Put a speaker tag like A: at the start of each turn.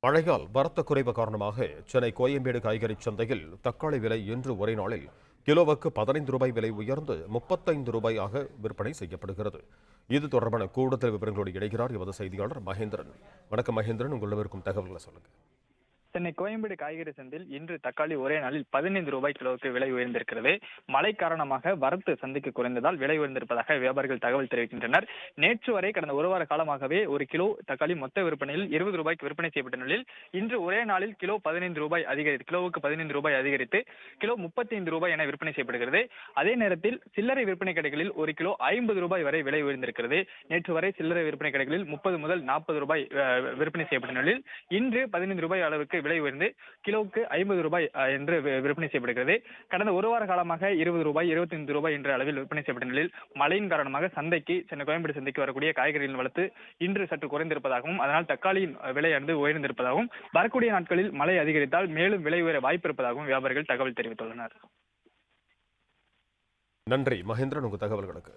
A: மழையால் வரத்து குறைவு காரணமாக சென்னை கோயம்பேடு காய்கறி சந்தையில் தக்காளி விலை இன்று ஒரே நாளில் கிலோவுக்கு 15 ரூபாய் விலை உயர்ந்து 35 ரூபாயாக விற்பனை செய்யப்படுகிறது. இது தொடர்பான கூடுதல் விவரங்களோடு இணைகிறார் எமது செய்தியாளர் மகேந்திரன். வணக்கம் மகேந்திரன், உங்களிடம் இருக்கும் தகவல்களை சொல்லுங்க.
B: சென்னை கோயம்பேடு காய்கறி சந்தையில் இன்று தக்காளி ஒரே நாளில் 15 ரூபாய் கிலோவுக்கு விலை உயர்ந்திருக்கிறது. மழை காரணமாக வரத்து சந்தைக்கு குறைந்ததால் விலை உயர்ந்திருப்பதாக வியாபாரிகள் தகவல் தெரிவிக்கின்றனர். நேற்று வரை கடந்த ஒரு வார காலமாகவே ஒரு கிலோ தக்காளி மொத்த விற்பனையில் 20 ரூபாய்க்கு விற்பனை செய்யப்பட்ட நிலையில் இன்று ஒரே நாளில் கிலோ 15 ரூபாய் அதிகரித்து கிலோவுக்கு 15 ரூபாய் அதிகரித்து கிலோ 35 ரூபாய் என விற்பனை செய்யப்படுகிறது. அதே நேரத்தில் சில்லறை விற்பனை கடைகளில் ஒரு கிலோ 50 ரூபாய் வரை விலை உயர்ந்திருக்கிறது. நேற்று வரை சில்லறை விற்பனை கடைகளில் 30 முதல் 40 ரூபாய் விற்பனை செய்யப்பட்ட நிலையில் இன்று 15 ரூபாய் அளவுக்கு விலை உயர்ந்து கிலோவுக்கு 50 ரூபாய் என்று விற்பனை செய்யப்படுகிறது. கடந்த ஒரு வார காலமாக 20 ரூபாய் 25 ரூபாய் என்ற அளவில் விற்பனை செய்யப்பட்ட நிலையில் மழையின் காரணமாக சென்னை கோயம்பேடு சந்தைக்கு வரக்கூடிய காய்கறிகளின் வளர்த்து இன்று சற்று குறைந்திருப்பதாகவும் அதனால் தக்காளியின் விலையானது உயர்ந்திருப்பதாகவும் வரக்கூடிய நாட்களில் மழை அதிகரித்தால் மேலும் விலை உயர வாய்ப்பு இருப்பதாகவும் வியாபாரிகள் தகவல் தெரிவித்துள்ளனர்.
A: நன்றி மகேந்திரன், உங்கள் தகவல்களுக்கு.